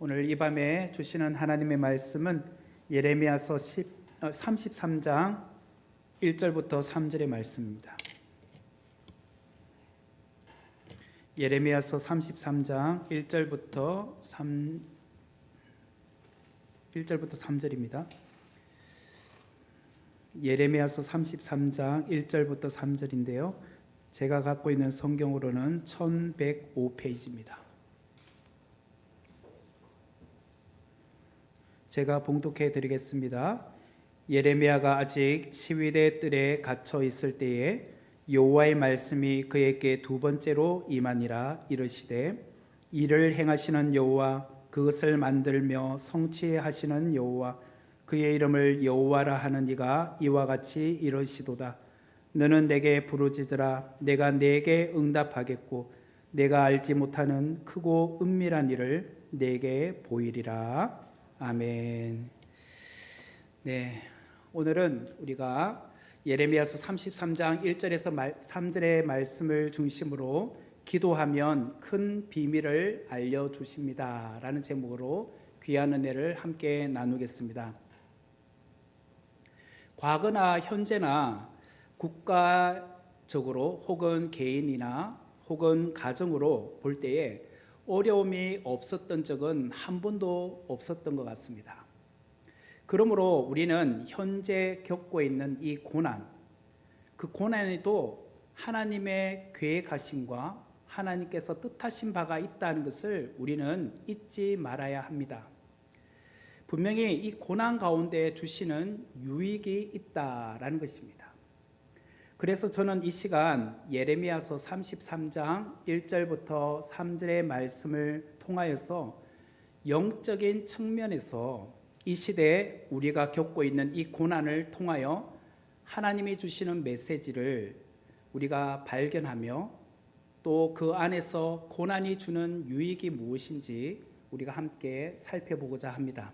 오늘 이 밤에 주시는 하나님의 말씀은 예레미야서 33장 1절부터 3절의 말씀입니다. 예레미야서 33장 1절부터 3절입니다. 예레미야서 33장 1절부터 3절인데요. 제가 갖고 있는 성경으로는 1105페이지입니다. 제가 봉독해 드리겠습니다. 예레미야가 아직 시위대 뜰에 갇혀 있을 때에 여호와의 말씀이 그에게 두 번째로 임하니라. 이르시되 이를 행하시는 여호와, 그것을 만들며 성취하시는 여호와, 그의 이름을 여호와라 하는 이가 이와 같이 이르시도다. 너는 내게 부르짖으라. 내가 내게 응답하겠고 내가 알지 못하는 크고 은밀한 일을 내게 보이리라. 아멘. 네, 오늘은 우리가 예레미야서 33장 1절에서 3절의 말씀을 중심으로 기도하면 큰 비밀을 알려주십니다 라는 제목으로 귀한 은혜를 함께 나누겠습니다. 과거나 현재나 국가적으로 혹은 개인이나 혹은 가정으로 볼 때에 어려움이 없었던 적은 한 번도 없었던 것 같습니다. 그러므로 우리는 현재 겪고 있는 이 고난, 그 고난에도 하나님의 계획하심과 하나님께서 뜻하신 바가 있다는 것을 우리는 잊지 말아야 합니다. 분명히 이 고난 가운데 주시는 유익이 있다라는 것입니다. 그래서 저는 이 시간 예레미야서 33장 1절부터 3절의 말씀을 통하여서 영적인 측면에서 이 시대에 우리가 겪고 있는 이 고난을 통하여 하나님이 주시는 메시지를 우리가 발견하며 또 그 안에서 고난이 주는 유익이 무엇인지 우리가 함께 살펴보고자 합니다.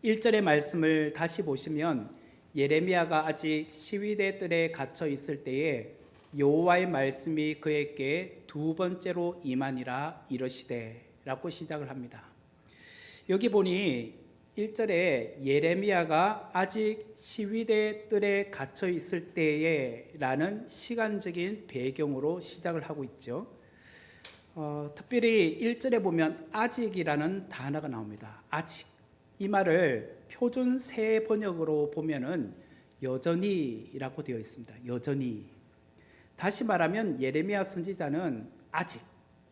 1절의 말씀을 다시 보시면 예레미야가 아직 시위대 뜰에 갇혀 있을 때에 여호와의 말씀이 그에게 두 번째로 임하니라. 이르시되 라고 시작을 합니다. 여기 보니 1절에 예레미야가 아직 시위대 뜰에 갇혀 있을 때에 라는 시간적인 배경으로 시작을 하고 있죠. 특별히 1절에 보면 아직이라는 단어가 나옵니다. 아직. 이 말을 표준 새 번역으로 보면은 여전히라고 되어 있습니다. 여전히. 다시 말하면 예레미야 선지자는 아직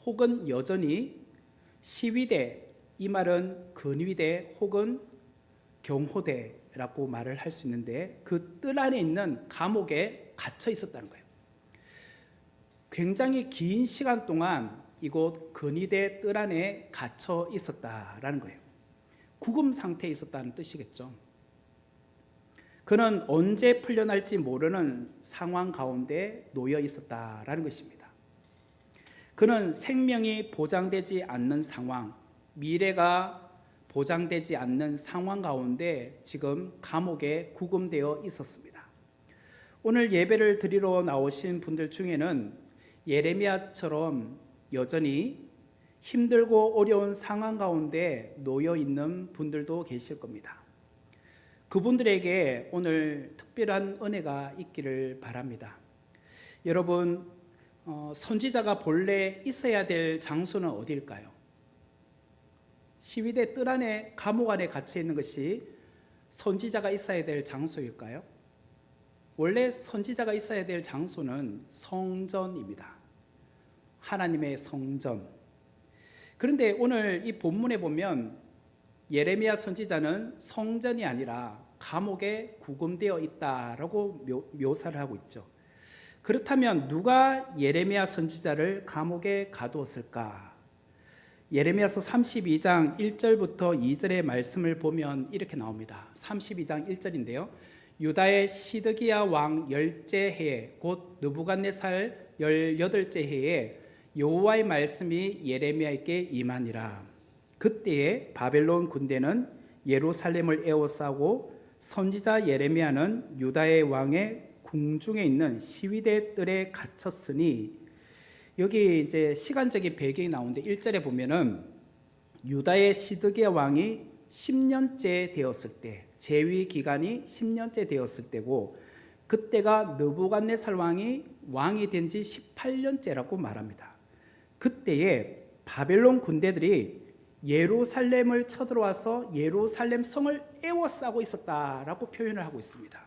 혹은 여전히 시위대, 이 말은 근위대 혹은 경호대라고 말을 할 수 있는데 그 뜰 안에 있는 감옥에 갇혀 있었다는 거예요. 굉장히 긴 시간 동안 이곳 근위대 뜰 안에 갇혀 있었다라는 거예요. 구금 상태에 있었다는 뜻이겠죠. 그는 언제 풀려날지 모르는 상황 가운데 놓여 있었다라는 것입니다. 그는 생명이 보장되지 않는 상황, 미래가 보장되지 않는 상황 가운데 지금 감옥에 구금되어 있었습니다. 오늘 예배를 드리러 나오신 분들 중에는 예레미야처럼 여전히 힘들고 어려운 상황 가운데 놓여 있는 분들도 계실 겁니다. 그분들에게 오늘 특별한 은혜가 있기를 바랍니다. 여러분, 선지자가 본래 있어야 될 장소는 어디일까요? 시위대 뜰 안에 감옥 안에 갇혀 있는 것이 선지자가 있어야 될 장소일까요? 원래 선지자가 있어야 될 장소는 성전입니다. 하나님의 성전. 그런데 오늘 이 본문에 보면 예레미야 선지자는 성전이 아니라 감옥에 구금되어 있다라고 묘사를 하고 있죠. 그렇다면 누가 예레미야 선지자를 감옥에 가두었을까? 예레미야서 32장 1절부터 2절의 말씀을 보면 이렇게 나옵니다. 32장 1절인데요. 유다의 시드기야 왕 10째 해에 곧 느부갓네살 18째 해에 여호와의 말씀이 예레미야에게 임하니라. 그때에 바벨론 군대는 예루살렘을 에워싸고 선지자 예레미야는 유다의 왕의 궁중에 있는 시위대 뜰에 갇혔으니, 여기 이제 시간적인 배경이 나오는데 1절에 보면은 유다의 시드기야 왕이 10년째 되었을 때, 재위 기간이 10년째 되었을 때고, 그때가 느부갓네살 왕이 된 지 18년째라고 말합니다. 그때에 바벨론 군대들이 예루살렘을 쳐들어와서 예루살렘 성을 에워싸고 있었다라고 표현을 하고 있습니다.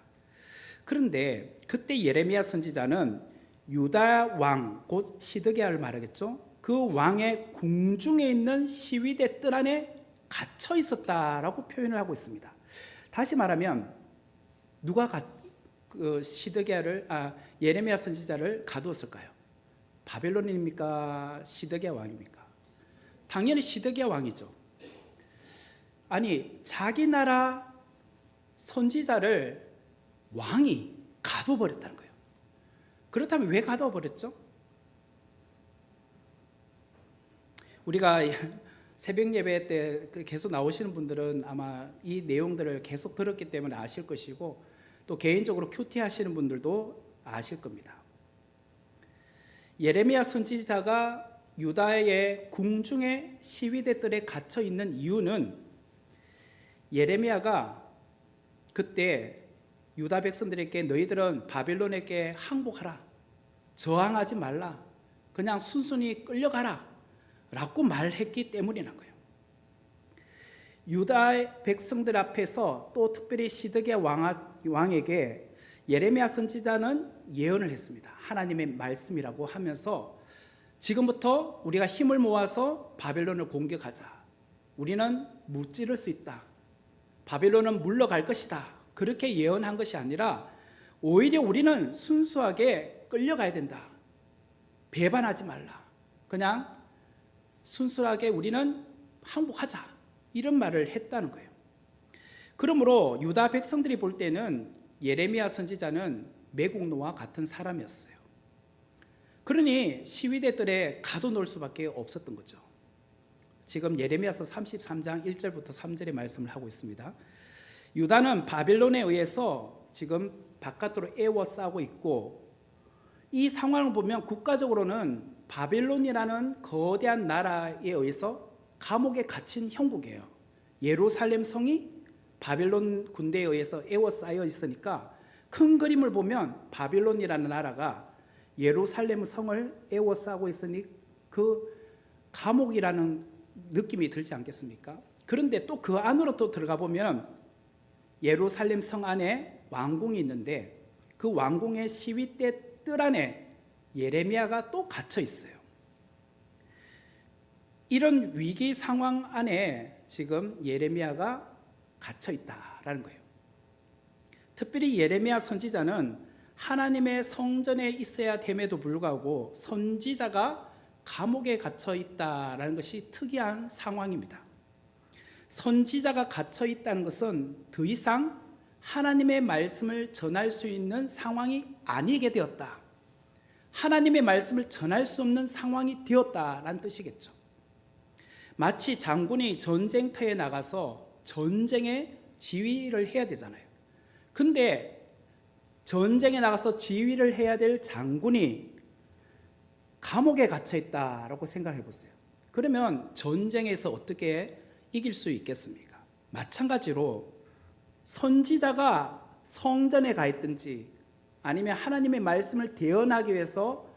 그런데 그때 예레미야 선지자는 유다 왕, 곧 시드기야를 말하겠죠. 그 왕의 궁중에 있는 시위대 뜰 안에 갇혀 있었다라고 표현을 하고 있습니다. 다시 말하면 누가 예레미야 선지자를 가두었을까요? 바벨론입니까? 시드기야 왕입니까? 당연히 시드기야 왕이죠. 아니, 자기 나라 선지자를 왕이 가둬버렸다는 거예요. 그렇다면 왜 가둬버렸죠? 우리가 새벽 예배 때 계속 나오시는 분들은 아마 이 내용들을 계속 들었기 때문에 아실 것이고, 또 개인적으로 큐티 하시는 분들도 아실 겁니다. 예레미야 선지자가 유다의 궁중의 시위대들에 갇혀 있는 이유는 예레미야가 그때 유다 백성들에게 너희들은 바벨론에게 항복하라, 저항하지 말라, 그냥 순순히 끌려가라 라고 말했기 때문이란 거예요. 유다의 백성들 앞에서 또 특별히 시드기야 왕에게 예레미야 선지자는 예언을 했습니다. 하나님의 말씀이라고 하면서 지금부터 우리가 힘을 모아서 바벨론을 공격하자. 우리는 무찌를 수 있다. 바벨론은 물러갈 것이다. 그렇게 예언한 것이 아니라 오히려 우리는 순수하게 끌려가야 된다. 배반하지 말라. 그냥 순수하게 우리는 항복하자. 이런 말을 했다는 거예요. 그러므로 유다 백성들이 볼 때는 예레미야 선지자는 매국노와 같은 사람이었어요. 그러니 시위대들에 가둬놓을 수밖에 없었던 거죠. 지금 예레미야서 33장 1절부터 3절의 말씀을 하고 있습니다. 유다는 바벨론에 의해서 지금 바깥으로 에워싸고 있고, 이 상황을 보면 국가적으로는 바벨론이라는 거대한 나라에 의해서 감옥에 갇힌 형국이에요. 예루살렘 성이 바벨론 군대에 의해서 에워싸여 있으니까 큰 그림을 보면 바벨론이라는 나라가 예루살렘 성을 에워싸고 있으니 그 감옥이라는 느낌이 들지 않겠습니까? 그런데 또 그 안으로 또 들어가 보면 예루살렘 성 안에 왕궁이 있는데 그 왕궁의 시위대 뜰 안에 예레미야가 또 갇혀 있어요. 이런 위기 상황 안에 지금 예레미야가 갇혀 있다라는 거예요. 특별히 예레미야 선지자는 하나님의 성전에 있어야 됨에도 불구하고 선지자가 감옥에 갇혀 있다라는 것이 특이한 상황입니다. 선지자가 갇혀 있다는 것은 더 이상 하나님의 말씀을 전할 수 있는 상황이 아니게 되었다. 하나님의 말씀을 전할 수 없는 상황이 되었다라는 뜻이겠죠. 마치 장군이 전쟁터에 나가서 전쟁의 지휘를 해야 되잖아요. 근데 전쟁에 나가서 지휘를 해야 될 장군이 감옥에 갇혀 있다라고 생각해 보세요. 그러면 전쟁에서 어떻게 이길 수 있겠습니까? 마찬가지로 선지자가 성전에 가 있든지 아니면 하나님의 말씀을 대언하기 위해서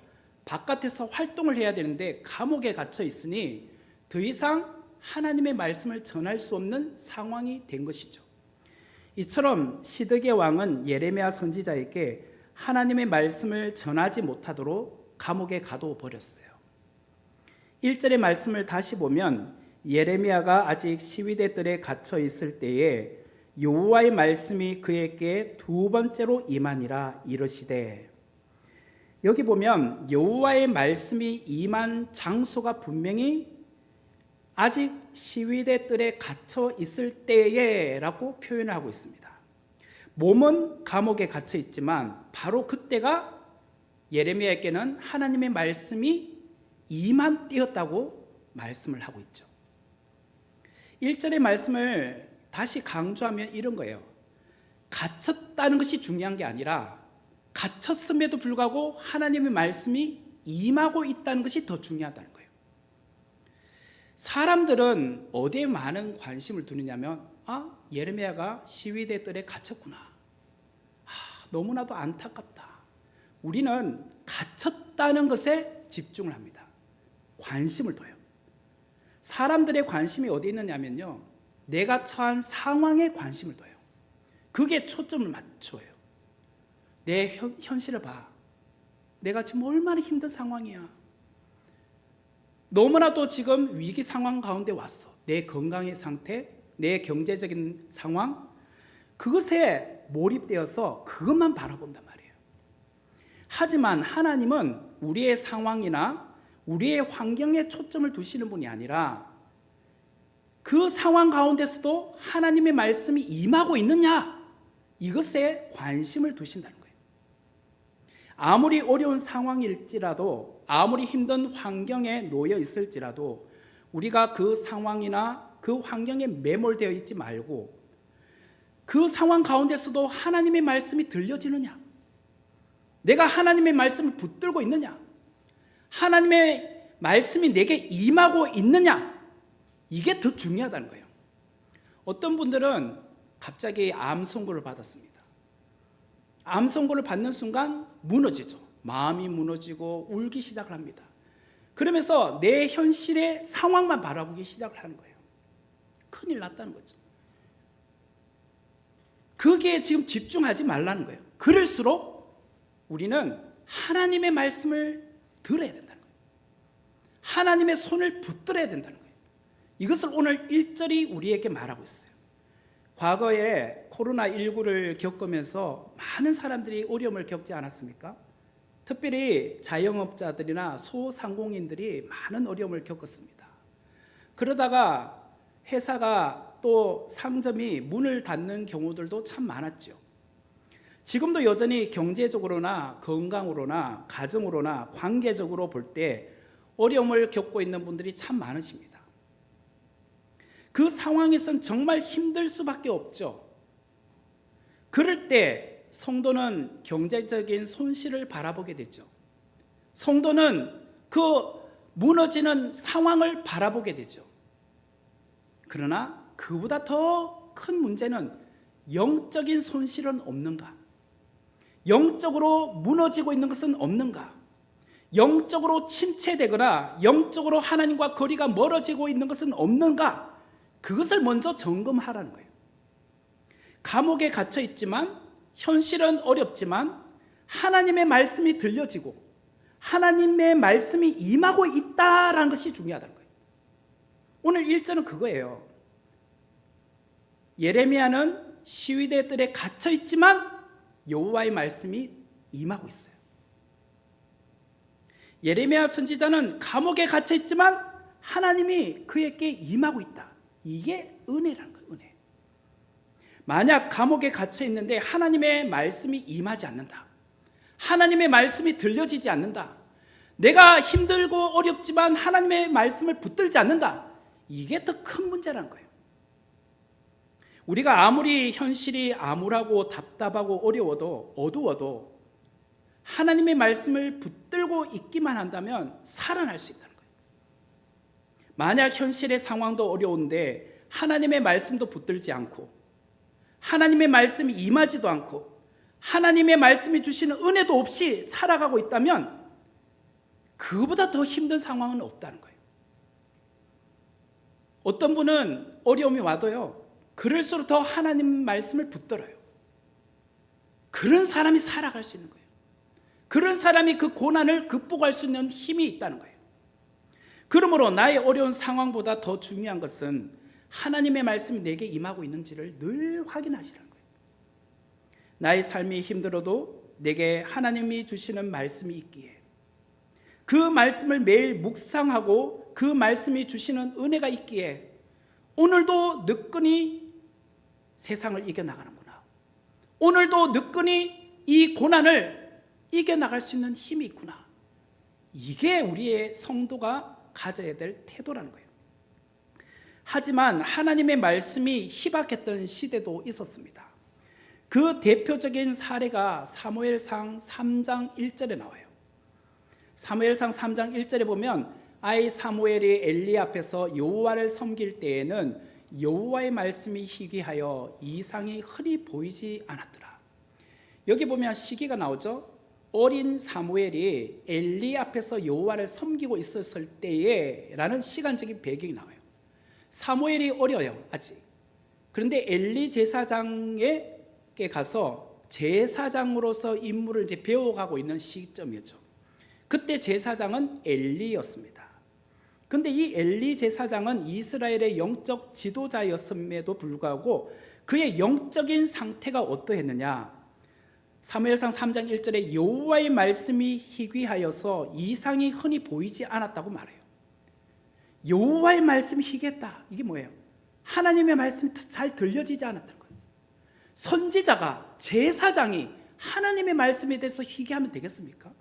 바깥에서 활동을 해야 되는데 감옥에 갇혀 있으니 더 이상 하나님의 말씀을 전할 수 없는 상황이 된 것이죠. 이처럼 시드기야 왕은 예레미야 선지자에게 하나님의 말씀을 전하지 못하도록 감옥에 가둬 버렸어요. 1절의 말씀을 다시 보면 예레미야가 아직 시위대들에 갇혀 있을 때에 여호와의 말씀이 그에게 두 번째로 임하니라 이르시되, 여기 보면 여호와의 말씀이 임한 장소가 분명히 아직 시위대 뜰에 갇혀 있을 때에라고 표현을 하고 있습니다. 몸은 감옥에 갇혀 있지만 바로 그때가 예레미야에게는 하나님의 말씀이 임한 때였다고 말씀을 하고 있죠. 1절의 말씀을 다시 강조하면 이런 거예요. 갇혔다는 것이 중요한 게 아니라 갇혔음에도 불구하고 하나님의 말씀이 임하고 있다는 것이 더 중요하다는 거예요. 사람들은 어디에 많은 관심을 두느냐면 예레미야가 시위대 뜰에 갇혔구나. 너무나도 안타깝다. 우리는 갇혔다는 것에 집중을 합니다. 관심을 둬요. 사람들의 관심이 어디 있느냐면요, 내가 처한 상황에 관심을 둬요. 그게 초점을 맞춰요. 내 현실을 봐. 내가 지금 얼마나 힘든 상황이야. 너무나도 지금 위기 상황 가운데 왔어. 내 건강의 상태, 내 경제적인 상황, 그것에 몰입되어서 그것만 바라본단 말이에요. 하지만 하나님은 우리의 상황이나 우리의 환경에 초점을 두시는 분이 아니라 그 상황 가운데서도 하나님의 말씀이 임하고 있느냐, 이것에 관심을 두신다는 거예요. 아무리 어려운 상황일지라도, 아무리 힘든 환경에 놓여 있을지라도 우리가 그 상황이나 그 환경에 매몰되어 있지 말고 그 상황 가운데서도 하나님의 말씀이 들려지느냐, 내가 하나님의 말씀을 붙들고 있느냐, 하나님의 말씀이 내게 임하고 있느냐, 이게 더 중요하다는 거예요. 어떤 분들은 갑자기 암 선고를 받았습니다. 암 선고를 받는 순간 무너지죠. 마음이 무너지고 울기 시작을 합니다. 그러면서 내 현실의 상황만 바라보기 시작을 하는 거예요. 큰일 났다는 거죠. 거기에 지금 집중하지 말라는 거예요. 그럴수록 우리는 하나님의 말씀을 들어야 된다는 거예요. 하나님의 손을 붙들어야 된다는 거예요. 이것을 오늘 1절이 우리에게 말하고 있어요. 과거에 코로나19를 겪으면서 많은 사람들이 어려움을 겪지 않았습니까? 특별히 자영업자들이나 소상공인들이 많은 어려움을 겪었습니다. 그러다가 회사가 또 상점이 문을 닫는 경우들도 참 많았죠. 지금도 여전히 경제적으로나 건강으로나 가정으로나 관계적으로 볼 때 어려움을 겪고 있는 분들이 참 많으십니다. 그 상황에선 정말 힘들 수밖에 없죠. 그럴 때 성도는 경제적인 손실을 바라보게 되죠. 성도는 그 무너지는 상황을 바라보게 되죠. 그러나 그보다 더 큰 문제는 영적인 손실은 없는가? 영적으로 무너지고 있는 것은 없는가? 영적으로 침체되거나 영적으로 하나님과 거리가 멀어지고 있는 것은 없는가? 그것을 먼저 점검하라는 거예요. 감옥에 갇혀 있지만, 현실은 어렵지만 하나님의 말씀이 들려지고 하나님의 말씀이 임하고 있다라는 것이 중요하다는 거예요. 오늘 1절은 그거예요. 예레미야는 시위대 뜰에 갇혀 있지만 여호와의 말씀이 임하고 있어요. 예레미야 선지자는 감옥에 갇혀 있지만 하나님이 그에게 임하고 있다. 이게 은혜라는 거예요. 은혜. 만약 감옥에 갇혀 있는데 하나님의 말씀이 임하지 않는다, 하나님의 말씀이 들려지지 않는다, 내가 힘들고 어렵지만 하나님의 말씀을 붙들지 않는다, 이게 더 큰 문제라는 거예요. 우리가 아무리 현실이 암울하고 답답하고 어려워도 어두워도 하나님의 말씀을 붙들고 있기만 한다면 살아날 수 있다는 거예요. 만약 현실의 상황도 어려운데 하나님의 말씀도 붙들지 않고 하나님의 말씀이 임하지도 않고 하나님의 말씀이 주시는 은혜도 없이 살아가고 있다면 그보다 더 힘든 상황은 없다는 거예요. 어떤 분은 어려움이 와도요, 그럴수록 더 하나님 말씀을 붙들어요. 그런 사람이 살아갈 수 있는 거예요. 그런 사람이 그 고난을 극복할 수 있는 힘이 있다는 거예요. 그러므로 나의 어려운 상황보다 더 중요한 것은 하나님의 말씀이 내게 임하고 있는지를 늘 확인하시라는 거예요. 나의 삶이 힘들어도 내게 하나님이 주시는 말씀이 있기에 그 말씀을 매일 묵상하고 그 말씀이 주시는 은혜가 있기에 오늘도 느끈히 세상을 이겨나가는구나, 오늘도 느끈히 이 고난을 이겨나갈 수 있는 힘이 있구나, 이게 우리의 성도가 가져야 될 태도라는 거예요. 하지만 하나님의 말씀이 희박했던 시대도 있었습니다. 그 대표적인 사례가 사무엘상 3장 1절에 나와요. 사무엘상 3장 1절에 보면 아이 사무엘이 엘리 앞에서 여호와를 섬길 때에는 여호와의 말씀이 희귀하여 이상이 흔히 보이지 않았더라. 여기 보면 시기가 나오죠. 어린 사무엘이 엘리 앞에서 여호와를 섬기고 있었을 때에 라는 시간적인 배경이 나와요. 사무엘이 어려요, 아직. 그런데 엘리 제사장에게 가서 제사장으로서 임무를 이제 배워가고 있는 시점이었죠. 그때 제사장은 엘리였습니다. 그런데 이 엘리 제사장은 이스라엘의 영적 지도자였음에도 불구하고 그의 영적인 상태가 어떠했느냐? 사무엘상 3장 1절에 여호와의 말씀이 희귀하여서 이상이 흔히 보이지 않았다고 말해요. 여호와의 말씀이 희귀했다. 이게 뭐예요? 하나님의 말씀이 잘 들려지지 않았다는 거예요. 선지자가, 제사장이 하나님의 말씀에 대해서 희귀하면 되겠습니까?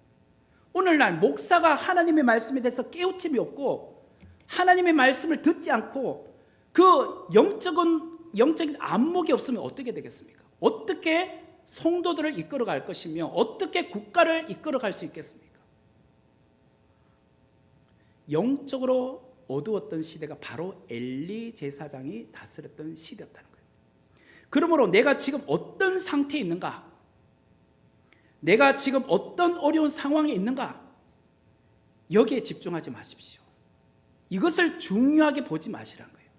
오늘날 목사가 하나님의 말씀에 대해서 깨우침이 없고 하나님의 말씀을 듣지 않고 그 영적인 안목이 없으면 어떻게 되겠습니까? 어떻게 성도들을 이끌어갈 것이며 어떻게 국가를 이끌어갈 수 있겠습니까? 영적으로 어두웠던 시대가 바로 엘리 제사장이 다스렸던 시대였다는 거예요. 그러므로 내가 지금 어떤 상태에 있는가? 내가 지금 어떤 어려운 상황에 있는가? 여기에 집중하지 마십시오. 이것을 중요하게 보지 마시라는 거예요.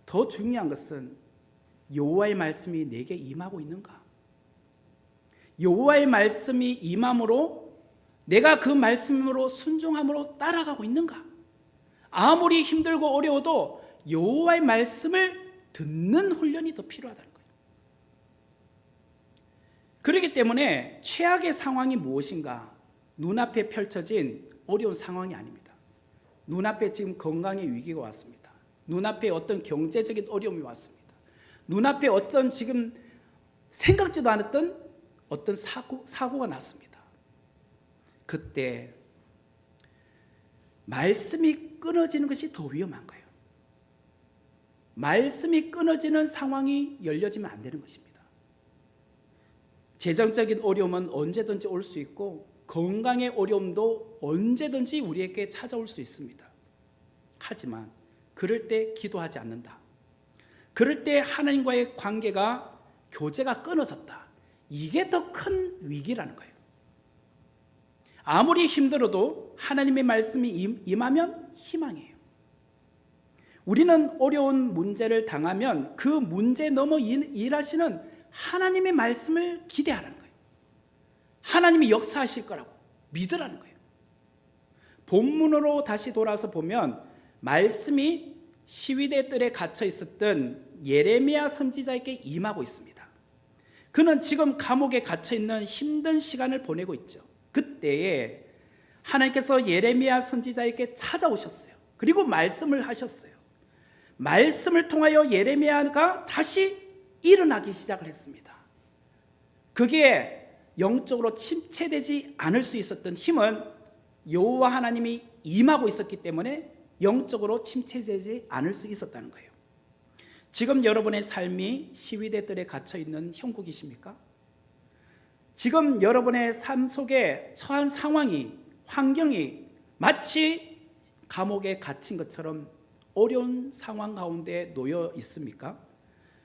더 중요한 것은 여호와의 말씀이 내게 임하고 있는가? 여호와의 말씀이 임함으로 내가 그 말씀으로 순종함으로 따라가고 있는가? 아무리 힘들고 어려워도 여호와의 말씀을 듣는 훈련이 더 필요하다는 거예요. 그렇기 때문에 최악의 상황이 무엇인가? 눈앞에 펼쳐진 어려운 상황이 아닙니다. 눈앞에 지금 건강의 위기가 왔습니다. 눈앞에 어떤 경제적인 어려움이 왔습니다. 눈앞에 어떤 지금 생각지도 않았던 어떤 사고가 났습니다. 그때 말씀이 끊어지는 것이 더 위험한 거예요. 말씀이 끊어지는 상황이 열려지면 안 되는 것입니다. 재정적인 어려움은 언제든지 올 수 있고 건강의 어려움도 언제든지 우리에게 찾아올 수 있습니다. 하지만 그럴 때 기도하지 않는다. 그럴 때 하나님과의 관계가 교제가 끊어졌다. 이게 더 큰 위기라는 거예요. 아무리 힘들어도 하나님의 말씀이 임하면 희망이에요. 우리는 어려운 문제를 당하면 그 문제 넘어 일하시는 하나님의 말씀을 기대하라는 거예요. 하나님이 역사하실 거라고 믿으라는 거예요. 본문으로 다시 돌아서 보면 말씀이 시위대 뜰에 갇혀 있었던 예레미야 선지자에게 임하고 있습니다. 그는 지금 감옥에 갇혀 있는 힘든 시간을 보내고 있죠. 그때에 하나님께서 예레미야 선지자에게 찾아오셨어요. 그리고 말씀을 하셨어요. 말씀을 통하여 예레미야가 다시 일어나기 시작을 했습니다. 그게 영적으로 침체되지 않을 수 있었던 힘은 여호와 하나님이 임하고 있었기 때문에 영적으로 침체되지 않을 수 있었다는 거예요. 지금 여러분의 삶이 시위대들에 갇혀 있는 형국이십니까? 지금 여러분의 삶 속에 처한 상황이, 환경이 마치 감옥에 갇힌 것처럼 어려운 상황 가운데 놓여 있습니까?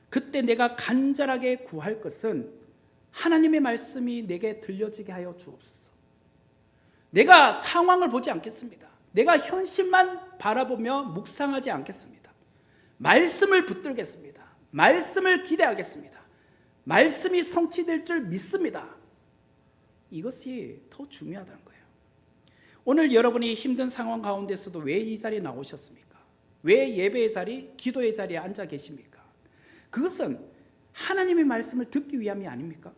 그때 내가 간절하게 구할 것은 하나님의 말씀이 내게 들려지게 하여 주옵소서. 내가 상황을 보지 않겠습니다. 내가 현실만 바라보며 묵상하지 않겠습니다. 말씀을 붙들겠습니다. 말씀을 기대하겠습니다. 말씀이 성취될 줄 믿습니다. 이것이 더 중요하다는 거예요. 오늘 여러분이 힘든 상황 가운데서도 왜 이 자리에 나오셨습니까? 왜 예배의 자리, 기도의 자리에 앉아 계십니까? 그것은 하나님의 말씀을 듣기 위함이 아닙니까?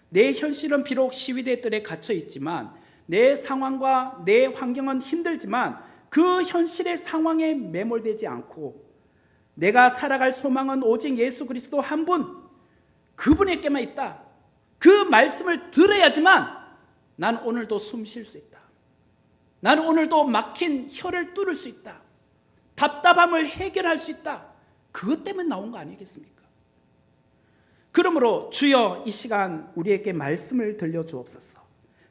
내 현실은 비록 시위대 뜰에 갇혀 있지만 내 상황과 내 환경은 힘들지만 그 현실의 상황에 매몰되지 않고 내가 살아갈 소망은 오직 예수 그리스도 한 분, 그분에게만 있다. 그 말씀을 들어야지만 난 오늘도 숨 쉴 수 있다. 난 오늘도 막힌 혀를 뚫을 수 있다. 답답함을 해결할 수 있다. 그것 때문에 나온 거 아니겠습니까? 그러므로 주여 이 시간 우리에게 말씀을 들려주옵소서.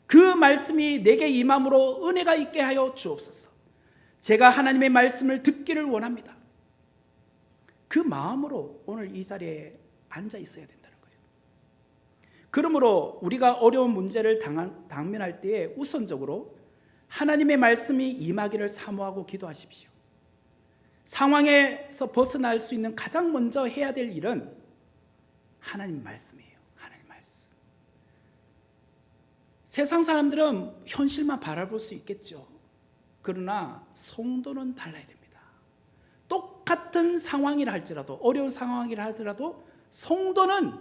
그 말씀이 내게 임함으로 은혜가 있게 하여 주옵소서. 제가 하나님의 말씀을 듣기를 원합니다. 그 마음으로 오늘 이 자리에 앉아 있어야 된다는 거예요. 그러므로 우리가 어려운 문제를 당면할 때에 우선적으로 하나님의 말씀이 임하기를 사모하고 기도하십시오. 상황에서 벗어날 수 있는 가장 먼저 해야 될 일은 하나님 말씀이에요. 하나님 말씀. 세상 사람들은 현실만 바라볼 수 있겠죠. 그러나 성도는 달라야 됩니다. 똑같은 상황이라 할지라도, 어려운 상황이라 하더라도 성도는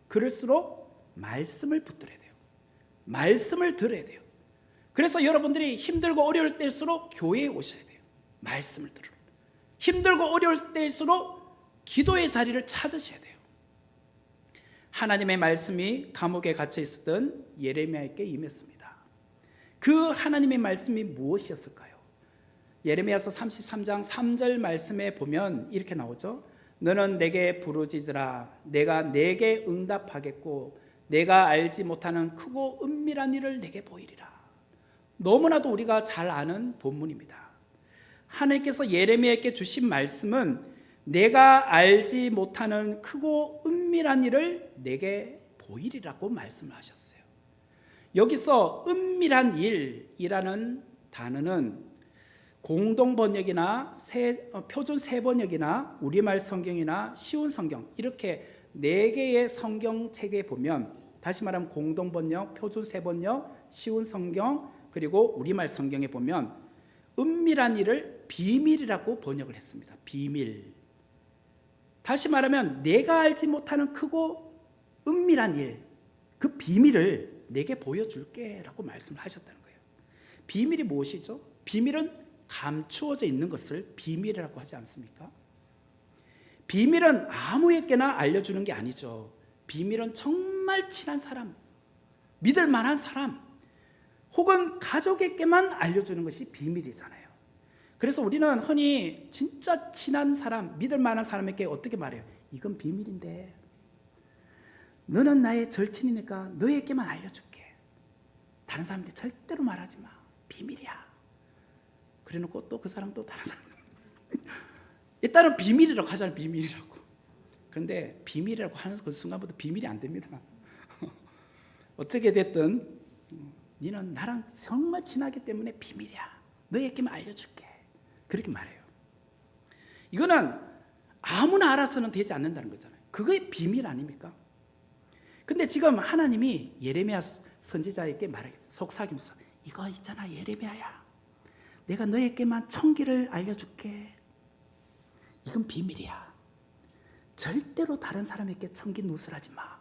그럴수록 말씀을 붙들어야 돼요. 말씀을 들어야 돼요. 그래서 여러분들이 힘들고 어려울 때일수록 교회에 오셔야 돼요. 말씀을 들으러. 힘들고 어려울 때일수록 기도의 자리를 찾으셔야 돼요. 하나님의 말씀이 감옥에 갇혀 있었던 예레미야에게 임했습니다. 그 하나님의 말씀이 무엇이었을까요? 예레미야서 33장 3절 말씀에 보면 이렇게 나오죠. 너는 내게 부르짖으라. 내가 내게 응답하겠고 내가 알지 못하는 크고 은밀한 일을 내게 보이리라. 너무나도 우리가 잘 아는 본문입니다. 하나님께서 예레미야에게 주신 말씀은 내가 알지 못하는 크고 은밀한 일을 내게 보이리라고 말씀을 하셨어요. 여기서 은밀한 일이라는 단어는 공동 번역이나 표준 세 번역이나 우리말 성경이나 쉬운 성경 이렇게 네 개의 성경책에 보면, 다시 말하면 공동 번역, 표준 세 번역, 쉬운 성경 그리고 우리말 성경에 보면 은밀한 일을 비밀이라고 번역을 했습니다. 비밀. 다시 말하면 내가 알지 못하는 크고 은밀한 일, 그 비밀을 내게 보여줄게 라고 말씀을 하셨다는 거예요. 비밀이 무엇이죠? 비밀은 감추어져 있는 것을 비밀이라고 하지 않습니까? 비밀은 아무에게나 알려주는 게 아니죠. 비밀은 정말 친한 사람, 믿을 만한 사람, 혹은 가족에게만 알려주는 것이 비밀이잖아요. 그래서 우리는 흔히 진짜 친한 사람, 믿을 만한 사람에게 어떻게 말해요? 이건 비밀인데 너는 나의 절친이니까 너에게만 알려줄게. 다른 사람한테 절대로 말하지 마. 비밀이야. 그래놓고 또 그 사람 또 다른 사람 일단은 비밀이라고 하잖아요. 비밀이라고. 그런데 비밀이라고 하는 그 순간부터 비밀이 안 됩니다. 어떻게 됐든 너는 나랑 정말 친하기 때문에 비밀이야. 너에게만 알려줄게. 그렇게 말해요. 이거는 아무나 알아서는 되지 않는다는 거잖아요. 그게 비밀 아닙니까? 근데 지금 하나님이 예레미야 선지자에게 말해요. 속삭이면서 이거 있잖아 예레미야야. 내가 너에게만 청기를 알려줄게. 이건 비밀이야. 절대로 다른 사람에게 청기 누설하지 마.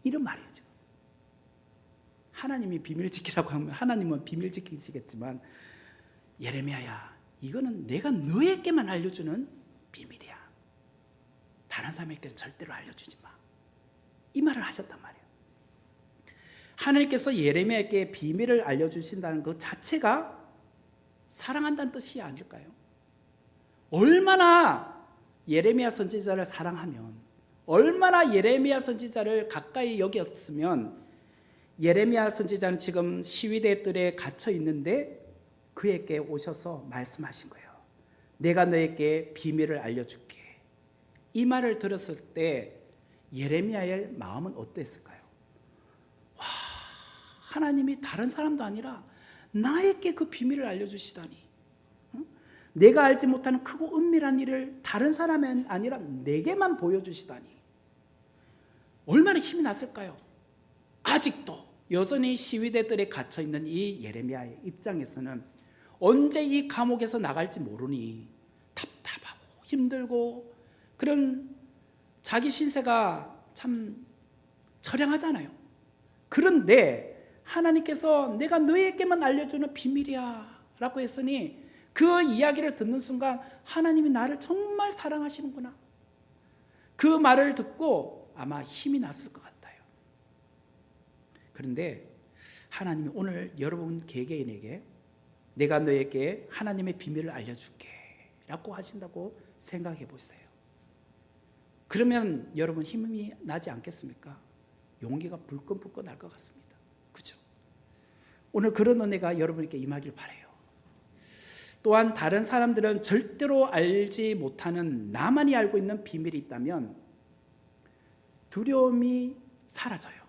이런 말이에요. 지금. 하나님이 비밀 지키라고 하면 하나님은 비밀 지키시겠지만 예레미야야, 이거는 내가 너에게만 알려주는 비밀이야. 다른 사람에게는 절대로 알려주지 마. 이 말을 하셨단 말이에요. 하나님께서 예레미야에게 비밀을 알려주신다는 것 자체가 사랑한다는 뜻이 아닐까요? 얼마나 예레미야 선지자를 사랑하면, 얼마나 예레미야 선지자를 가까이 여겼으면 예레미야 선지자는 지금 시위대 뜰에 갇혀 있는데 그에게 오셔서 말씀하신 거예요. 내가 너에게 비밀을 알려줄게. 이 말을 들었을 때 예레미야의 마음은 어땠을까요? 와, 하나님이 다른 사람도 아니라 나에게 그 비밀을 알려주시다니. 내가 알지 못하는 크고 은밀한 일을 다른 사람은 아니라 내게만 보여주시다니. 얼마나 힘이 났을까요? 아직도 여전히 시위대들에 갇혀있는 이 예레미야의 입장에서는 언제 이 감옥에서 나갈지 모르니 답답하고 힘들고 그런 자기 신세가 참 처량하잖아요. 그런데 하나님께서 내가 너에게만 알려주는 비밀이야 라고 했으니 그 이야기를 듣는 순간 하나님이 나를 정말 사랑하시는구나. 그 말을 듣고 아마 힘이 났을 것 같아요. 그런데 하나님이 오늘 여러분 개개인에게 내가 너에게 하나님의 비밀을 알려줄게 라고 하신다고 생각해 보세요. 그러면 여러분 힘이 나지 않겠습니까? 용기가 불끈불끈 날 것 같습니다. 그죠? 오늘 그런 은혜가 여러분에게 임하길 바라요. 또한 다른 사람들은 절대로 알지 못하는 나만이 알고 있는 비밀이 있다면 두려움이 사라져요.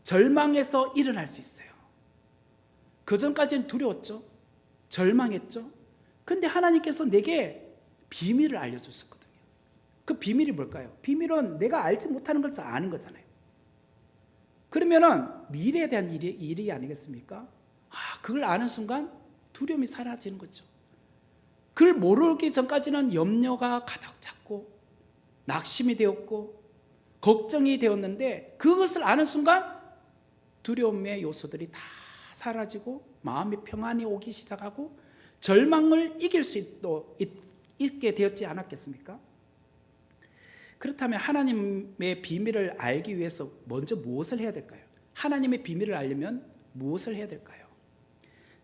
절망에서 일어날 수 있어요. 그전까지는 두려웠죠. 절망했죠. 근데 하나님께서 내게 비밀을 알려주셨거든요. 그 비밀이 뭘까요? 비밀은 내가 알지 못하는 것을 아는 거잖아요. 그러면은 미래에 대한 일이 아니겠습니까? 그걸 아는 순간 두려움이 사라지는 거죠. 그걸 모르기 전까지는 염려가 가득 찼고 낙심이 되었고 걱정이 되었는데 그것을 아는 순간 두려움의 요소들이 다 사라지고 마음의 평안이 오기 시작하고 절망을 이길 수 있게 되었지 않았겠습니까? 그렇다면 하나님의 비밀을 알기 위해서 먼저 무엇을 해야 될까요? 하나님의 비밀을 알려면 무엇을 해야 될까요?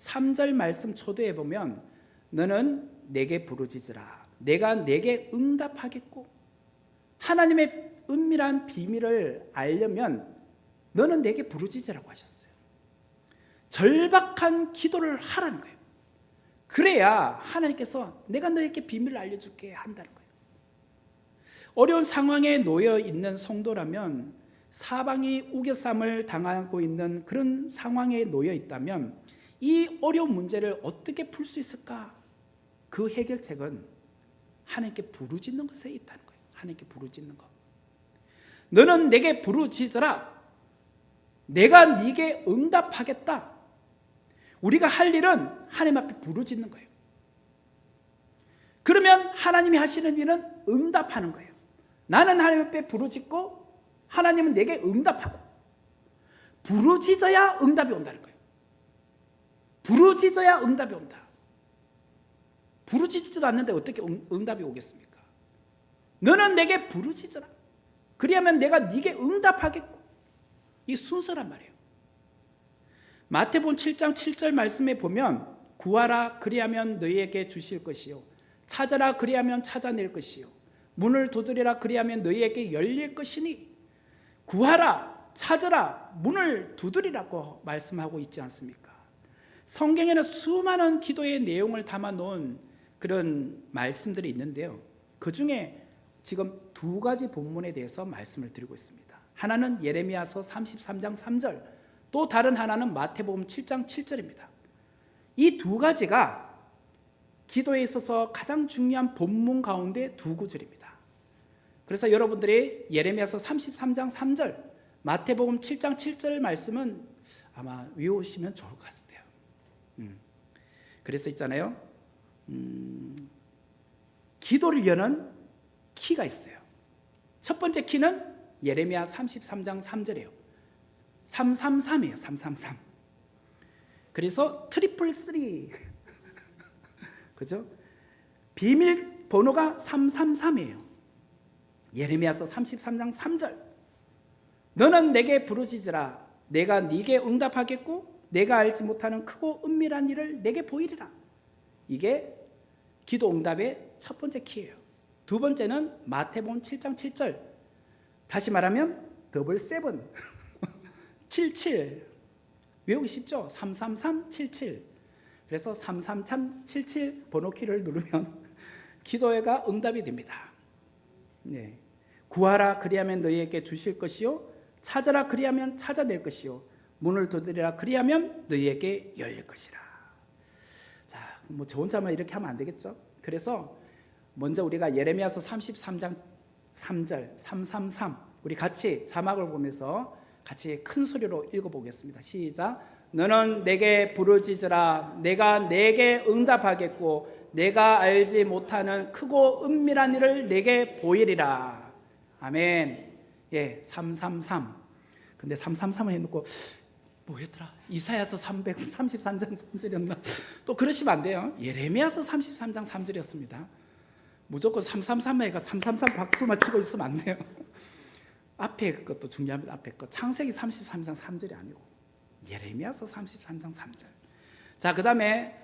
3절 말씀 초도에 보면 너는 내게 부르짖으라 내가 내게 응답하겠고, 하나님의 은밀한 비밀을 알려면 너는 내게 부르짖으라고 하셨어요. 절박한 기도를 하라는 거예요. 그래야 하나님께서 내가 너에게 비밀을 알려줄게 한다는 거예요. 어려운 상황에 놓여 있는 성도라면, 사방이 우겨쌈을 당하고 있는 그런 상황에 놓여 있다면 이 어려운 문제를 어떻게 풀 수 있을까? 그 해결책은 하나님께 부르짖는 것에 있다는 거예요. 하나님께 부르짖는 것. 너는 내게 부르짖으라 내가 네게 응답하겠다. 우리가 할 일은 하나님 앞에 부르짖는 거예요. 그러면 하나님이 하시는 일은 응답하는 거예요. 나는 하나님 앞에 부르짖고 하나님은 내게 응답하고, 부르짖어야 응답이 온다는 거예요. 부르짖어야 응답이 온다. 부르짖지도 않는데 어떻게 응답이 오겠습니까? 너는 내게 부르짖어라 그리하면 내가 네게 응답하겠고. 이 순서란 말이에요. 마태복음 7장 7절 말씀에 보면 구하라 그리하면 너희에게 주실 것이요 찾아라 그리하면 찾아낼 것이요 문을 두드리라 그리하면 너희에게 열릴 것이니, 구하라 찾아라 문을 두드리라고 말씀하고 있지 않습니까? 성경에는 수많은 기도의 내용을 담아 놓은 그런 말씀들이 있는데요, 그 중에 지금 두 가지 본문에 대해서 말씀을 드리고 있습니다. 하나는 예레미야서 33장 3절, 또 다른 하나는 마태복음 7장 7절입니다. 이 두 가지가 기도에 있어서 가장 중요한 본문 가운데 두 구절입니다. 그래서 여러분들이 예레미야서 33장 3절, 마태복음 7장 7절 말씀은 아마 외우시면 좋을 것 같아요. 그래서 있잖아요, 기도를 여는 키가 있어요. 첫 번째 키는 예레미야 33장 3절이에요. 333이에요. 333. 그래서 트리플 3 그죠? 비밀 번호가 333이에요. 예레미야서 33장 3절, 너는 내게 부르짖으라 내가 네게 응답하겠고 내가 알지 못하는 크고 은밀한 일을 내게 보이리라. 이게 기도 응답의 첫 번째 키예요. 두 번째는 마태복음 7장 7절, 다시 말하면 더블 세븐 77 외우기 쉽죠? 33377. 그래서 33377 번호키를 누르면 기도가 응답이 됩니다. 네. 구하라 그리하면 너희에게 주실 것이요 찾아라 그리하면 찾아낼 것이요 문을 두드리라 그리하면 너희에게 열릴 것이라. 자, 뭐 저 혼자만 이렇게 하면 안 되겠죠? 그래서 먼저 우리가 예레미야서 33장 3절 333 우리 같이 자막을 보면서 같이 큰 소리로 읽어보겠습니다. 시작. 너는 내게 부르짖으라 내가 내게 응답하겠고 내가 알지 못하는 크고 은밀한 일을 내게 보이리라. 아멘. 예, 333. 근데 333을 해놓고 뭐였더라? 이사야서 333장 3절이었나? 또 그러시면 안 돼요. 예레미야서 33장 3절이었습니다. 무조건 333에가 333 박수만 치고 있으면 안 돼요. 앞에 것도 중요합니다. 앞에 것. 창세기 33장 3절이 아니고 예레미야서 33장 3절. 자, 그 다음에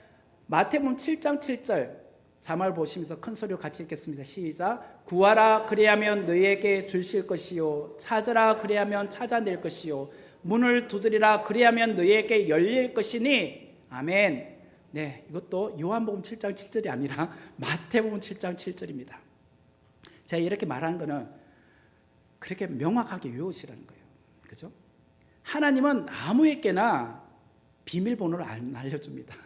마태복음 7장 7절 자말 보시면서 큰 소리로 같이 읽겠습니다. 시작. 구하라 그리하면 너희에게 주실 것이요 찾으라 그리하면 찾아낼 것이요 문을 두드리라 그리하면 너희에게 열릴 것이니 아멘. 네, 이것도 요한복음 7장 7절이 아니라 마태복음 7장 7절입니다. 제가 이렇게 말하는 거는 그렇게 명확하게 외우시라는 거예요. 그죠? 하나님은 아무에게나 비밀번호를 안 알려줍니다.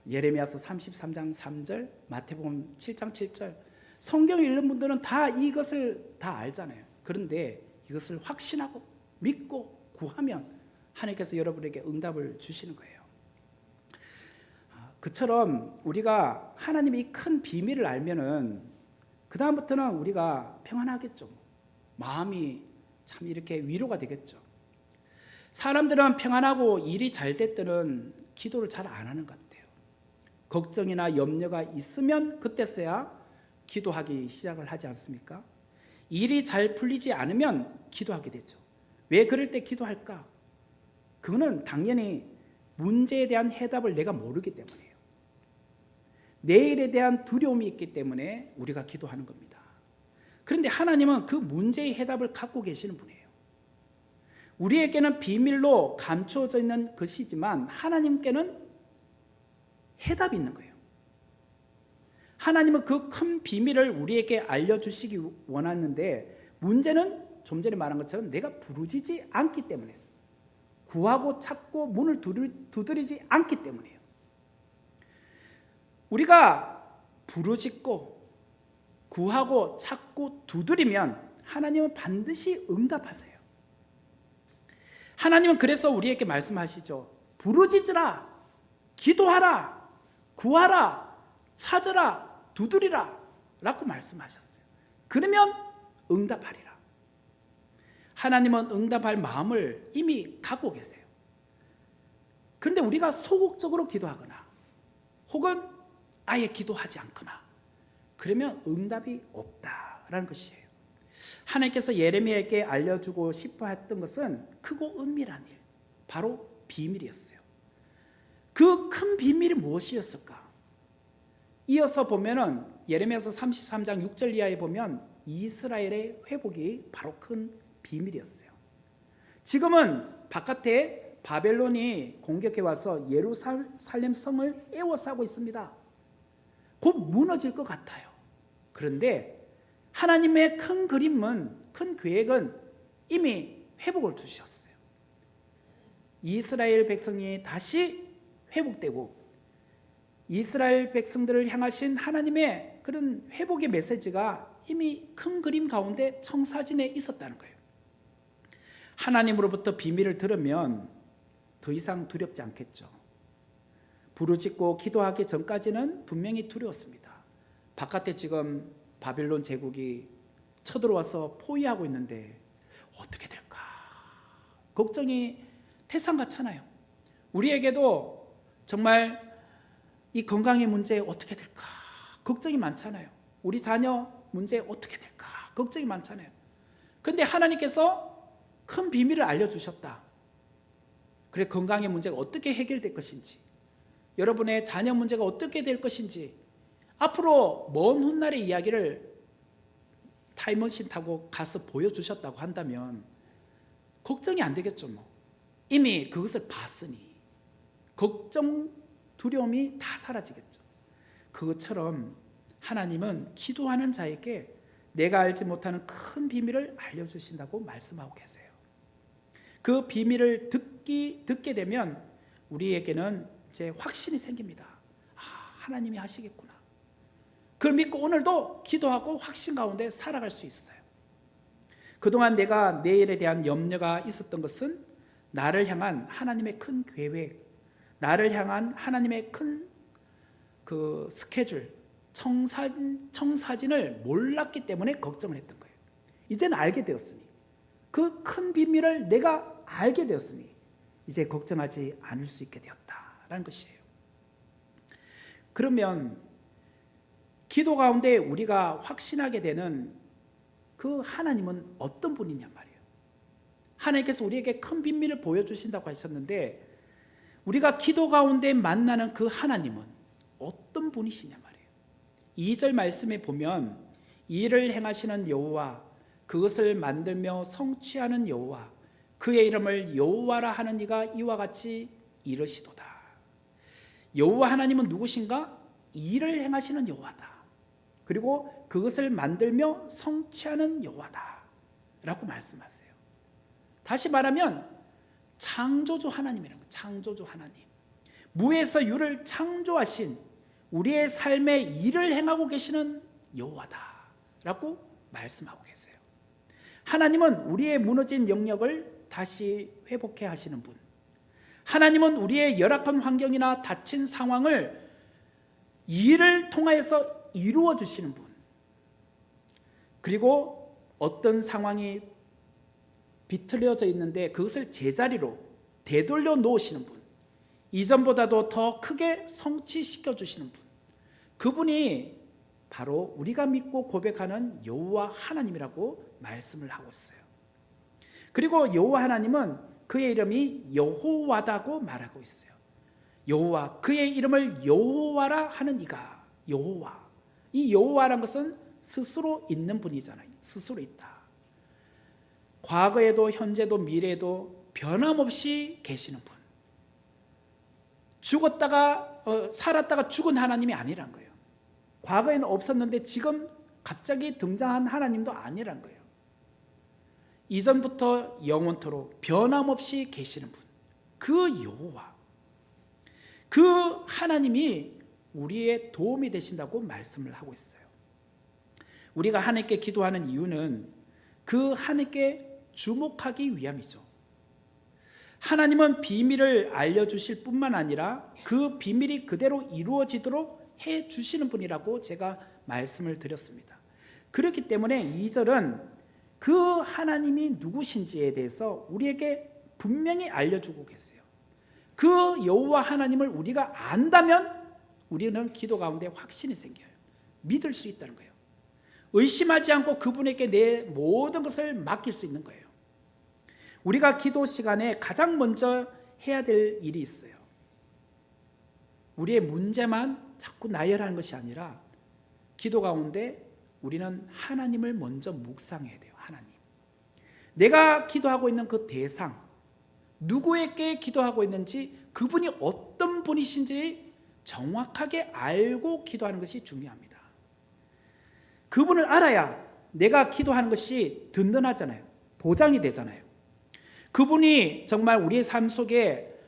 예레미야서 33장 3절, 마태복음 7장 7절. 성경 읽는 분들은 다 이것을 다 알잖아요. 그런데 이것을 확신하고 믿고 구하면 하나님께서 여러분에게 응답을 주시는 거예요. 그처럼 우리가 하나님의 큰 비밀을 알면은 그 다음부터는 우리가 평안하겠죠. 마음이 참 이렇게 위로가 되겠죠. 사람들은 평안하고 일이 잘 될 때는 기도를 잘 안 하는 것 같아요. 걱정이나 염려가 있으면 그때서야 기도하기 시작을 하지 않습니까? 일이 잘 풀리지 않으면 기도하게 되죠. 왜 그럴 때 기도할까? 그거는 당연히 문제에 대한 해답을 내가 모르기 때문이에요. 내일에 대한 두려움이 있기 때문에 우리가 기도하는 겁니다. 그런데 하나님은 그 문제의 해답을 갖고 계시는 분이에요. 우리에게는 비밀로 감추어져 있는 것이지만 하나님께는 해답이 있는 거예요. 하나님은 그 큰 비밀을 우리에게 알려주시기 원하는데 문제는 좀 전에 말한 것처럼 내가 부르짖지 않기 때문에, 구하고 찾고 문을 두드리지 않기 때문이에요. 우리가 부르짖고 구하고 찾고 두드리면 하나님은 반드시 응답하세요. 하나님은 그래서 우리에게 말씀하시죠. 부르짖으라, 기도하라, 구하라, 찾으라, 두드리라 라고 말씀하셨어요. 그러면 응답하리라. 하나님은 응답할 마음을 이미 갖고 계세요. 그런데 우리가 소극적으로 기도하거나 혹은 아예 기도하지 않거나 그러면 응답이 없다라는 것이에요. 하나님께서 예레미야에게 알려주고 싶어 했던 것은 크고 은밀한 일, 바로 비밀이었어요. 그 큰 비밀이 무엇이었을까? 이어서 보면은 예레미야서 33장 6절 이하에 보면 이스라엘의 회복이 바로 큰 비밀이었어요. 지금은 바깥에 바벨론이 공격해 와서 예루살렘 성을 에워싸고 있습니다. 곧 무너질 것 같아요. 그런데 하나님의 큰 그림은, 큰 계획은 이미 회복을 주셨어요. 이스라엘 백성이 다시 회복되고 이스라엘 백성들을 향하신 하나님의 그런 회복의 메시지가 이미 큰 그림 가운데 청사진에 있었다는 거예요. 하나님으로부터 비밀을 들으면 더 이상 두렵지 않겠죠. 부르짖고 기도하기 전까지는 분명히 두려웠습니다. 바깥에 지금 바벨론 제국이 쳐들어와서 포위하고 있는데 어떻게 될까? 걱정이 태산 같잖아요. 우리에게도 정말 이 건강의 문제 어떻게 될까? 걱정이 많잖아요. 우리 자녀 문제 어떻게 될까? 걱정이 많잖아요. 그런데 하나님께서 큰 비밀을 알려주셨다. 그래, 건강의 문제가 어떻게 해결될 것인지, 여러분의 자녀 문제가 어떻게 될 것인지, 앞으로 먼 훗날의 이야기를 타임머신 타고 가서 보여주셨다고 한다면 걱정이 안 되겠죠. 뭐 이미 그것을 봤으니 걱정, 두려움이 다 사라지겠죠. 그것처럼 하나님은 기도하는 자에게 내가 알지 못하는 큰 비밀을 알려주신다고 말씀하고 계세요. 그 비밀을 듣게 되면 우리에게는 이제 확신이 생깁니다. 아, 하나님이 하시겠구나. 그걸 믿고 오늘도 기도하고 확신 가운데 살아갈 수 있어요. 그동안 내가 내일에 대한 염려가 있었던 것은 나를 향한 하나님의 큰 계획, 나를 향한 하나님의 큰 그 스케줄, 청사진을 몰랐기 때문에 걱정을 했던 거예요. 이제는 알게 되었으니, 그 큰 비밀을 내가 알게 되었으니 이제 걱정하지 않을 수 있게 되었다라는 것이에요. 그러면 기도 가운데 우리가 확신하게 되는 그 하나님은 어떤 분이냐 말이에요. 하나님께서 우리에게 큰 비밀을 보여주신다고 하셨는데 우리가 기도 가운데 만나는 그 하나님은 어떤 분이시냐 말이에요. 2절 말씀에 보면 일을 행하시는 여호와, 그것을 만들며 성취하는 여호와, 그의 이름을 여호와라 하는 이가 이와 같이 이르시도다. 여호와 하나님은 누구신가? 일을 행하시는 여호와다. 그리고 그것을 만들며 성취하는 여호와다 라고 말씀하세요. 다시 말하면 창조주 하나님이라는 거예요. 창조주 하나님, 무에서 유를 창조하신 우리의 삶에 일을 행하고 계시는 여호와다 라고 말씀하고 계세요. 하나님은 우리의 무너진 영역을 다시 회복해 하시는 분, 하나님은 우리의 열악한 환경이나 닫힌 상황을 일을 통하여서 이루어 주시는 분, 그리고 어떤 상황이 비틀려져 있는데 그것을 제자리로 되돌려 놓으시는 분, 이전보다도 더 크게 성취시켜 주시는 분, 그분이 바로 우리가 믿고 고백하는 여호와 하나님이라고 말씀을 하고 있어요. 그리고 여호와 하나님은 그의 이름이 여호와다고 말하고 있어요. 여호와, 그의 이름을 여호와라 하는 이가 여호와. 이 여호와라는 것은 스스로 있는 분이잖아요. 스스로 있다. 과거에도 현재도 미래에도 변함없이 계시는 분, 죽었다가 살았다가 죽은 하나님이 아니란 거예요. 과거에는 없었는데 지금 갑자기 등장한 하나님도 아니란 거예요. 이전부터 영원토록 변함없이 계시는 분, 그 여호와, 그 하나님이 우리의 도움이 되신다고 말씀을 하고 있어요. 우리가 하나님께 기도하는 이유는 그 하나님께 주목하기 위함이죠. 하나님은 비밀을 알려주실 뿐만 아니라 그 비밀이 그대로 이루어지도록 해주시는 분이라고 제가 말씀을 드렸습니다. 그렇기 때문에 2절은 그 하나님이 누구신지에 대해서 우리에게 분명히 알려주고 계세요. 그 여호와 하나님을 우리가 안다면 우리는 기도 가운데 확신이 생겨요. 믿을 수 있다는 거예요. 의심하지 않고 그분에게 내 모든 것을 맡길 수 있는 거예요. 우리가 기도 시간에 가장 먼저 해야 될 일이 있어요. 우리의 문제만 자꾸 나열하는 것이 아니라 기도 가운데 우리는 하나님을 먼저 묵상해야 돼요. 하나님, 내가 기도하고 있는 그 대상, 누구에게 기도하고 있는지, 그분이 어떤 분이신지 정확하게 알고 기도하는 것이 중요합니다. 그분을 알아야 내가 기도하는 것이 든든하잖아요. 보장이 되잖아요. 그분이 정말 우리의 삶 속에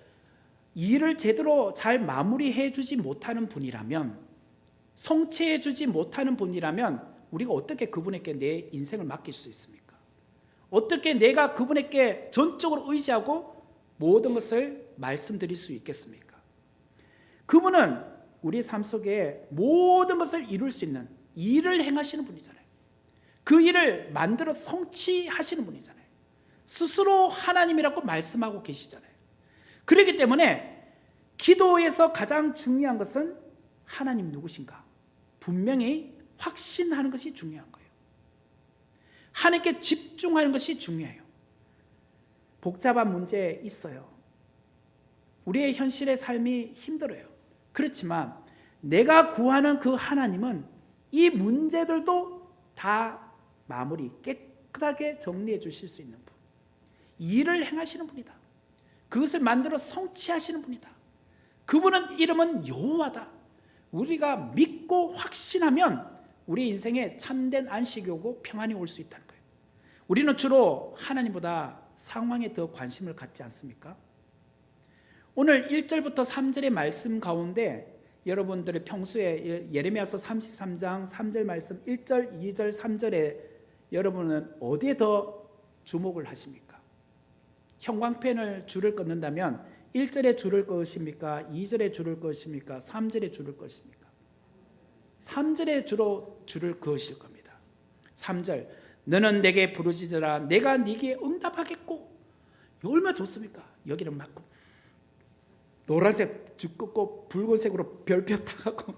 일을 제대로 잘 마무리해 주지 못하는 분이라면, 성취해 주지 못하는 분이라면 우리가 어떻게 그분에게 내 인생을 맡길 수 있습니까? 어떻게 내가 그분에게 전적으로 의지하고 모든 것을 말씀드릴 수 있겠습니까? 그분은 우리의 삶 속에 모든 것을 이룰 수 있는 일을 행하시는 분이잖아요. 그 일을 만들어 성취하시는 분이잖아요. 스스로 하나님이라고 말씀하고 계시잖아요. 그렇기 때문에 기도에서 가장 중요한 것은 하나님 누구신가 분명히 확신하는 것이 중요한 거예요. 하나님께 집중하는 것이 중요해요. 복잡한 문제 있어요. 우리의 현실의 삶이 힘들어요. 그렇지만 내가 구하는 그 하나님은 이 문제들도 다 마무리 깨끗하게 정리해 주실 수 있는 분, 일을 행하시는 분이다. 그것을 만들어 성취하시는 분이다. 그분은 이름은 여호와다. 우리가 믿고 확신하면 우리 인생에 참된 안식이 오고 평안이 올 수 있다는 거예요. 우리는 주로 하나님보다 상황에 더 관심을 갖지 않습니까? 오늘 1절부터 3절의 말씀 가운데 여러분들의 평소에 예레미야서 33장 3절 말씀 1절, 2절, 3절에 여러분은 어디에 더 주목을 하십니까? 형광펜을 줄을 끊는다면 1절에 줄을 것입니까? 2절에 줄을 것입니까? 3절에 줄을 것입니까? 3절에 주로 줄을 그으실 겁니다. 3절, 너는 내게 부르짖으라 내가 네게 응답하겠고. 얼마나 좋습니까? 여기는 막 노란색 줄 긋고 붉은색으로 별표 타고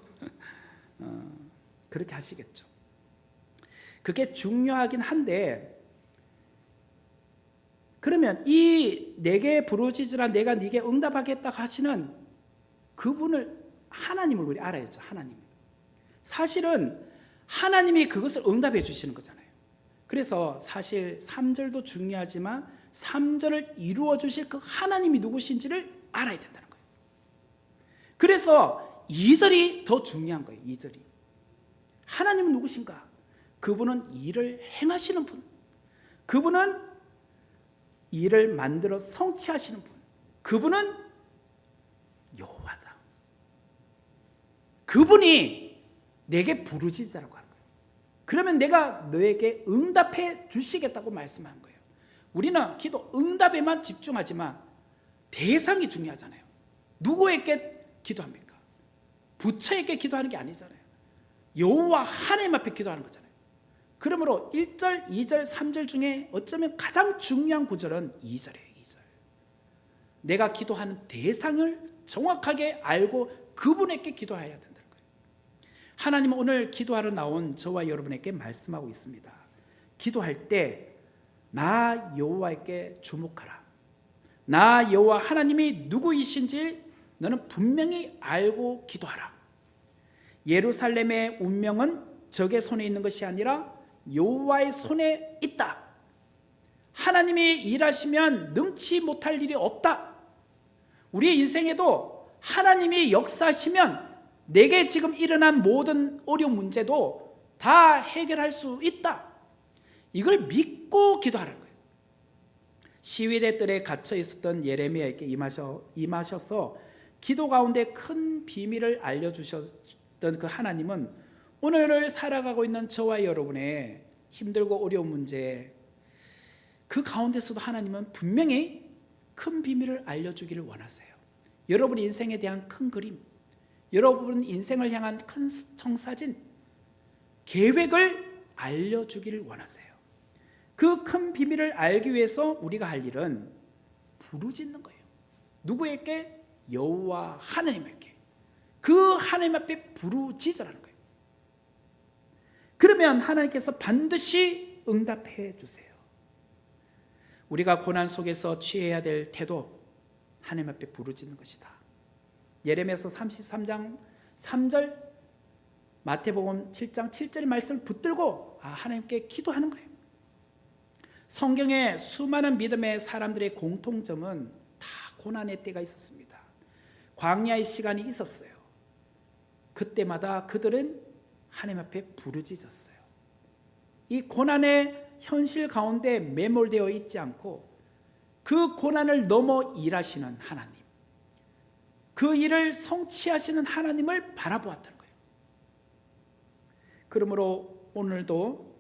그렇게 하시겠죠. 그게 중요하긴 한데, 그러면 이 내게 부르짖으라 내가 네게 응답하겠다 하시는 그분을, 하나님을 우리 알아야죠. 하나님. 사실은 하나님이 그것을 응답해 주시는 거잖아요. 그래서 사실 3절도 중요하지만 3절을 이루어 주실 그 하나님이 누구신지를 알아야 된다는 거예요. 그래서 2절이 더 중요한 거예요. 2절이 하나님은 누구신가? 그분은 일을 행하시는 분, 그분은 일을 만들어 성취하시는 분, 그분은 여호와다. 그분이 내게 부르짖으라고 한 거예요. 그러면 내가 너에게 응답해 주시겠다고 말씀한 거예요. 우리는 기도 응답에만 집중하지만 대상이 중요하잖아요. 누구에게 기도합니까? 부처에게 기도하는 게 아니잖아요. 여호와 하나님 앞에 기도하는 거잖아요. 그러므로 1절, 2절, 3절 중에 어쩌면 가장 중요한 구절은 2절이에요. 2절. 내가 기도하는 대상을 정확하게 알고 그분에게 기도해야 된다는 거예요. 하나님은 오늘 기도하러 나온 저와 여러분에게 말씀하고 있습니다. 기도할 때 나 여호와에게 주목하라. 나 여호와 하나님이 누구이신지 너는 분명히 알고 기도하라. 예루살렘의 운명은 적의 손에 있는 것이 아니라 여호와의 손에 있다. 하나님이 일하시면 능치 못할 일이 없다. 우리의 인생에도 하나님이 역사하시면 내게 지금 일어난 모든 어려운 문제도 다 해결할 수 있다. 이걸 믿고 기도하는 거예요. 시위대 뜰에 갇혀 있었던 예레미야에게 임하셔서 기도 가운데 큰 비밀을 알려주셨던 그 하나님은 오늘을 살아가고 있는 저와 여러분의 힘들고 어려운 문제, 그 가운데서도 하나님은 분명히 큰 비밀을 알려주기를 원하세요. 여러분 인생에 대한 큰 그림, 여러분 인생을 향한 큰 청사진, 계획을 알려주기를 원하세요. 그 큰 비밀을 알기 위해서 우리가 할 일은 부르짖는 거예요. 누구에게? 여호와 하나님에게. 그 하나님 앞에 부르짖으라는 거예요. 그러면 하나님께서 반드시 응답해 주세요. 우리가 고난 속에서 취해야 될 태도, 하나님 앞에 부르짖는 것이다. 예레미야서 33장 3절, 마태복음 7장 7절의 말씀을 붙들고 하나님께 기도하는 거예요. 성경에 수많은 믿음의 사람들의 공통점은 다 고난의 때가 있었습니다. 광야의 시간이 있었어요. 그때마다 그들은 하나님 앞에 부르짖었어요. 이 고난의 현실 가운데 매몰되어 있지 않고 그 고난을 넘어 일하시는 하나님, 그 일을 성취하시는 하나님을 바라보았던 거예요. 그러므로 오늘도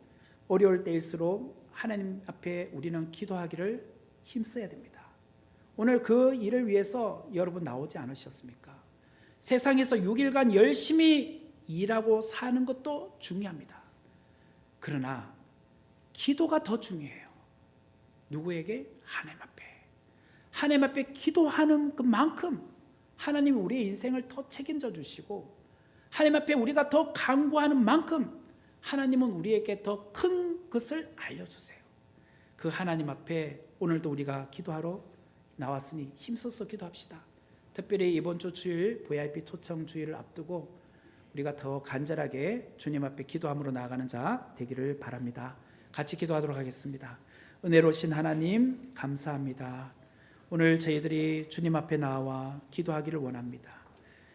어려울 때일수록 하나님 앞에 우리는 기도하기를 힘써야 됩니다. 오늘 그 일을 위해서 여러분 나오지 않으셨습니까? 세상에서 6일간 열심히 일하고 사는 것도 중요합니다. 그러나 기도가 더 중요해요. 누구에게? 하나님 앞에. 하나님 앞에 기도하는 그만큼 하나님이 우리의 인생을 더 책임져 주시고, 하나님 앞에 우리가 더 간구하는 만큼 하나님은 우리에게 더 큰 것을 알려주세요. 그 하나님 앞에 오늘도 우리가 기도하러 나왔으니 힘써서 기도합시다. 특별히 이번 주 주일 VIP 초청 주일을 앞두고 우리가 더 간절하게 주님 앞에 기도함으로 나아가는 자 되기를 바랍니다. 같이 기도하도록 하겠습니다. 은혜로우신 하나님 감사합니다. 오늘 저희들이 주님 앞에 나와 기도하기를 원합니다.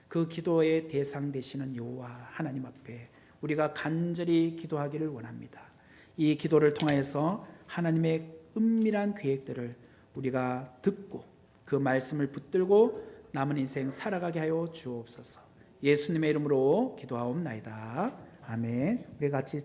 그 기도의 대상 되시는 여호와 하나님 앞에 우리가 간절히 기도하기를 원합니다. 이 기도를 통하여서 하나님의 은밀한 계획들을 우리가 듣고 그 말씀을 붙들고 남은 인생 살아가게 하여 주옵소서. 예수님의 이름으로 기도하옵나이다. 아멘. 우리 같이